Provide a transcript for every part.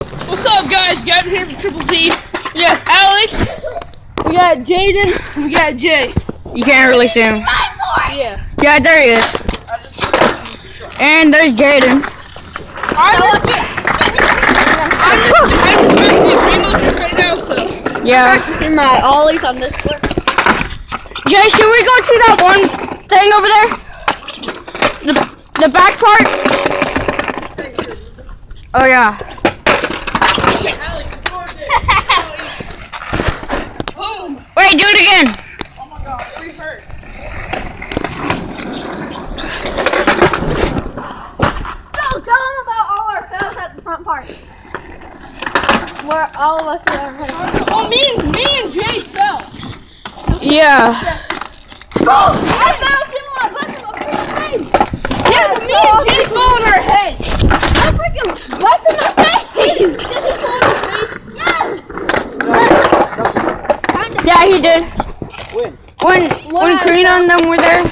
What's up, guys? Got here from Triple Z. We got Alex, we got Jaden, we got Jay. You can't really see him. Yeah. Yeah, there he is. And there's Jaden. I'm just remote just right now, so. Yeah. Practicing my ollies on this foot. Jay, should we go to that one thing over there? The back part? Oh, yeah. Boom! Wait, do it again. Oh my god, it hurt. So tell them about all our fails at the front part. Where all of us are. Oh, me and Jay fell. Yeah. Oh, I fell too when I busted my freaking face. Yeah, but me and Jay fell on our heads. I freaking busted my face. Did he fall on his face? Yeah, he did. When Karina and them were there,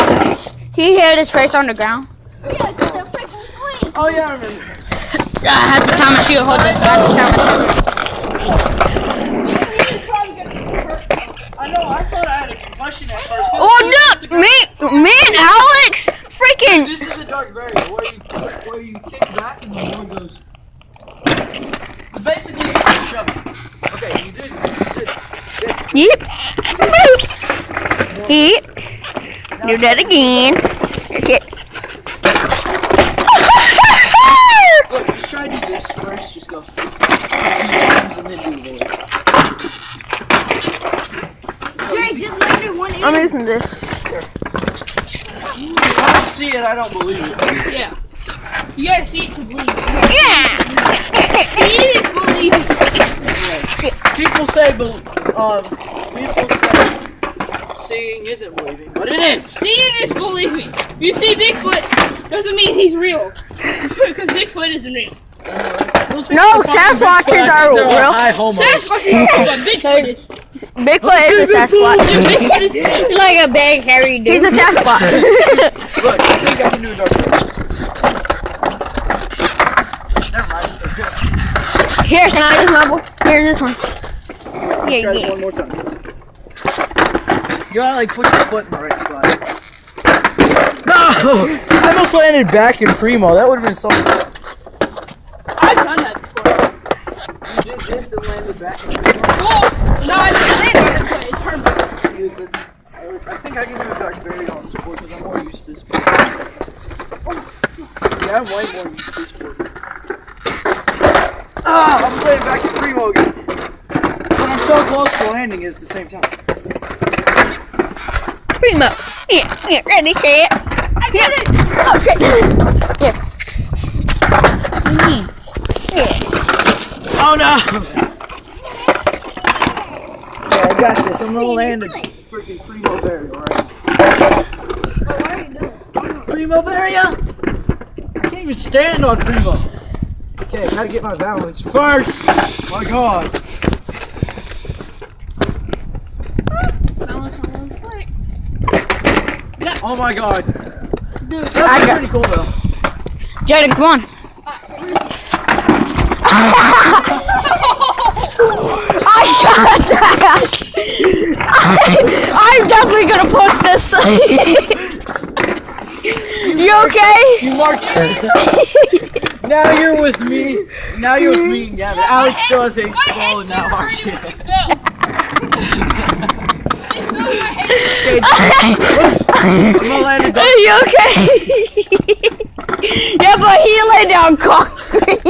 he hit his face on the ground. Yeah, because they're freaking swing. Oh yeah, I remember. Yeah, I had to time my shield. Hold this. I had to time my shield. I know, I thought I had a concussion at first. Oh, look! Me and Alex freaking. This is a dark barrier where you kick back and the ball goes. Basically, you just shove it. Okay, you did this. Yep. Yep. Do that again. That's it. Look, just try to do this first. Just go. And then do it. I'm using this. If I don't see it, I don't believe it. Yeah. You gotta see it to believe it. Yeah. See it is believing. People say seeing isn't believing, but it is. Seeing is believing. You see Bigfoot doesn't mean he's real. Because Bigfoot isn't real. No, Sasquatches are They're real. high homos. Sasquatch is real, but Bigfoot is. Bigfoot is a Sasquatch. Dude, Bigfoot is like a big hairy dude. He's a Sasquatch. Look, I think I can do a dark barrier. Never mind. Okay. Here, can I use my boy? Here's this one. Try this one more time. You gotta like put your foot in the right spot. No! I almost landed back in Primo. That would have been so cool. I've done that before. You did this and landed back in Primo. Well, no, I didn't say that, but it's hard. I think I can do a dark barrier on this board because I'm more used to this board. Yeah, I'm way more used to this board. Ah, I'm landing back in Primo again. But I'm so close to landing it at the same time. Primo. Yeah, ready, set. I did it! Oh, shit. Yeah. Oh no! Yeah, I got this. I'm gonna land a freaking Primo barrier, alright? What are you doing? Primo barrier! I can't even stand on Primo. Okay, I gotta get my balance first! My god! Balance on one foot. Oh my god! Dude, That's pretty cool though. Jaden, come on. I shot that. I'm definitely gonna post this. You okay? You marked it. Now you're with me. Now you're with me. Yeah, but Alex still has a ball and now Archie. I'm gonna land it. Are you okay? Yeah, but he laid down concrete.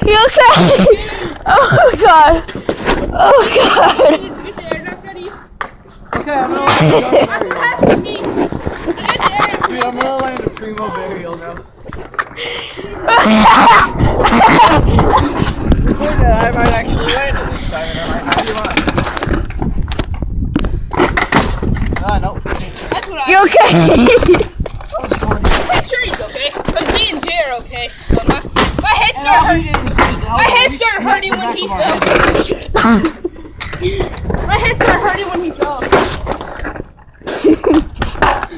You okay? Oh god. Oh god. Okay, I'm gonna land a Primo burial now. I might actually land it this time, and I might not be lying. Nope. That's what You okay? I'm sure he's okay. But me and Jay are okay. But my head started hurting. My head started hurting when he fell. My head started hurting when he fell.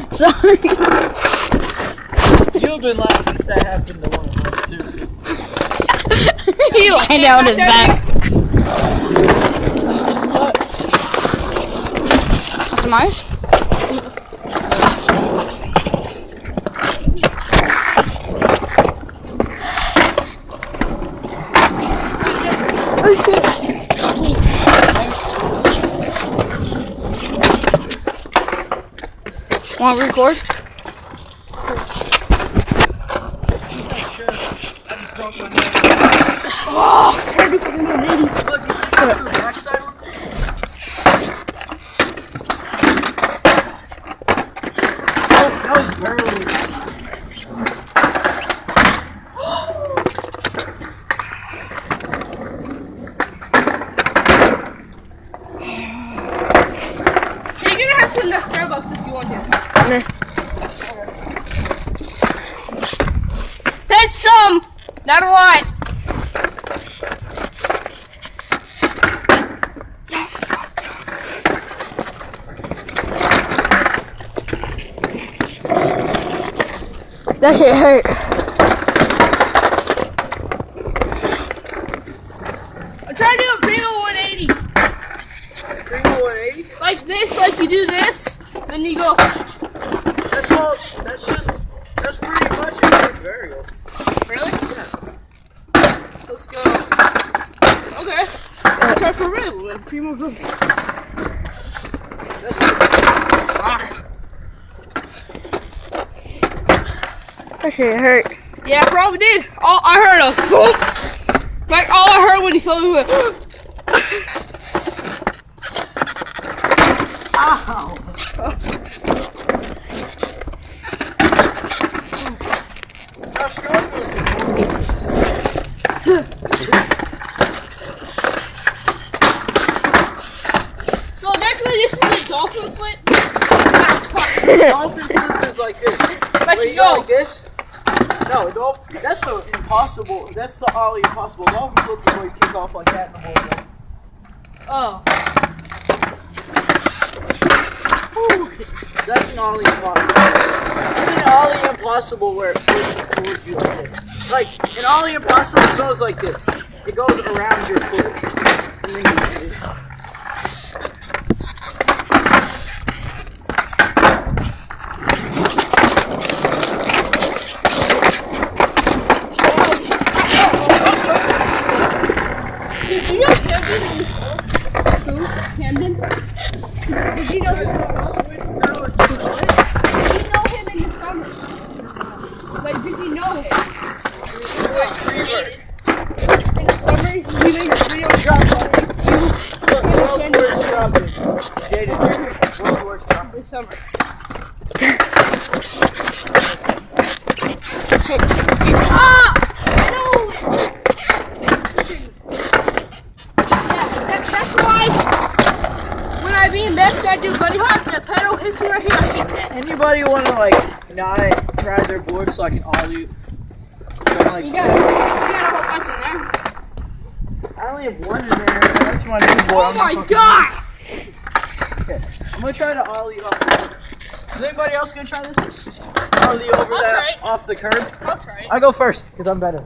Sorry. You've been laughing if that happened to one of us too. He landed on his back. Some ice? Oh shit. Want to record? Some of that Starbucks if you want to. That's some, not a lot. That shit hurt. I'm trying to do a Primo 180. Primo 180? Like this, like you do this, then you go. That's pretty much a variable. Really? Yeah. Let's go. Okay. I'll try for real then. Primo for That shit hurt. Yeah, I probably did. I heard a thump. Like all I heard when he fell into it. Ow! How strong was it? So actually, this is a dolphin flip. Dolphin flip is like this. Like Where you you go. go like this. No, that's the impossible. That's the ollie impossible. Dolphin flip is where you kick off like that in the whole thing. Oh. That's an ollie impossible. It's an ollie impossible where it flips towards you like this. Like, an ollie impossible goes like this. It goes around your foot. And then you do it. Did you know Camden in the school? Who? Camden? Did you know him? Did you know him in the summer? Like, did you know him? In the summer, he made a video this summer. Ah! No! That's why when I BMX, I do bunny hop, the pedal hits me right here, I hate that. Anybody want to like not ride their board so I can ollie? Like, You got a whole bunch in there. I only have one in there. That's my new board. Oh my god! Okay, I'm gonna try to ollie off. Is anybody else gonna try this? Ollie over I'll that try it. off the curb. I'll try it. I go first because I'm better.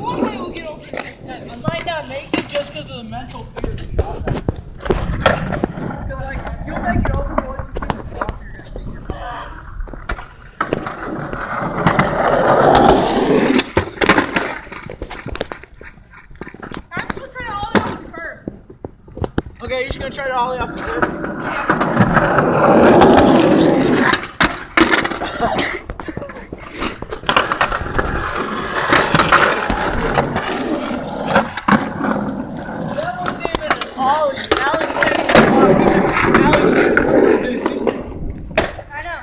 One day we'll get over it. I might not make it just because of the mental fear. Like, you'll make it over once you do the walk, you're gonna think you're bad. I'm still trying to ollie off the curb. Okay, you're just gonna try to ollie off the curb. That wasn't even an ollie. Now it's getting I know.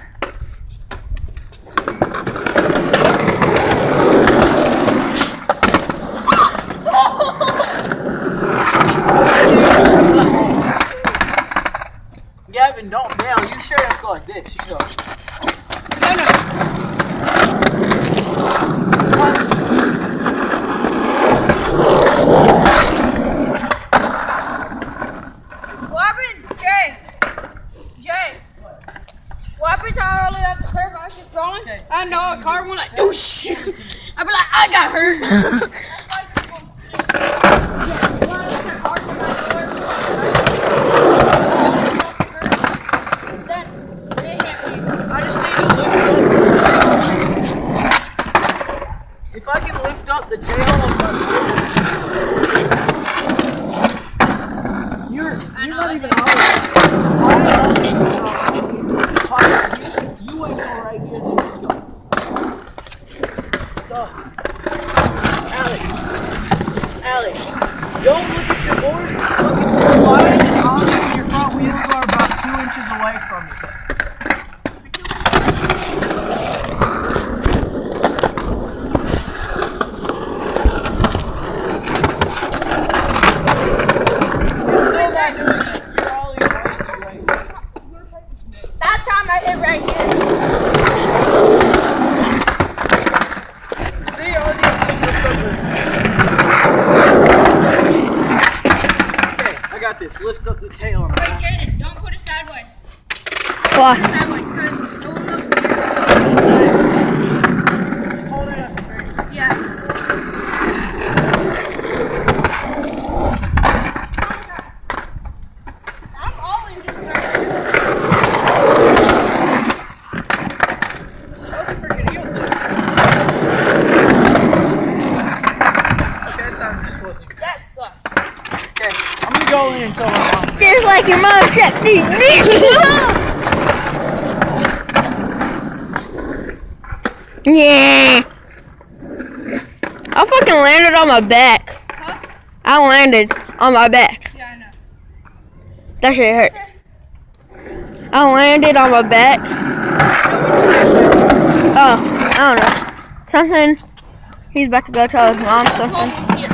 Gavin, don't nail. You sure have to go like this. You go. What happened, Jay? Jay. What happened probably at the curb. I was just rolling. I know a car went like, whoosh. I'd be like, I got hurt. I just need to lift up. If I can lift up the tail of my You're not even on it. You wait till right here, then just go. Go. Alex, don't look at your board. Look at the slide and honestly, your front wheels are about 2 inches away from you. That time I hit right here. See, all you have to do is lift up Okay, I got this. Lift up the tail on the Wait, back. Jaden, don't put it sideways. Why? Sideways, because it will look Just hold it up straight. weird. Yeah. I'm always in the Those are freaking heel flips. Okay, that time just wasn't. That sucks. Okay, I'm gonna go in until I'm on. Just like your mom checked these. Yeah. I fucking landed on my back. Huh? I landed on my back. Yeah, I know. That shit hurt. I landed on my back. Oh, I don't know. Something. He's about to go tell his mom something. Homie's here.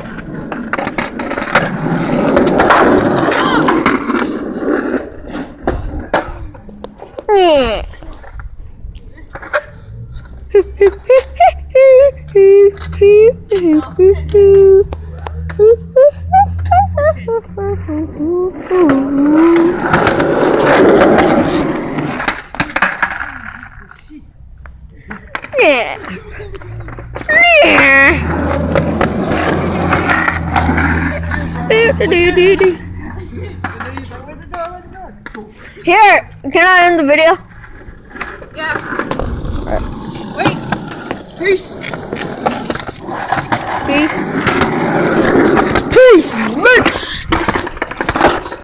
Yeah. Yeah. Here, can I end the video? Yeah. Wait. Peace. Peace. Peace, bitch.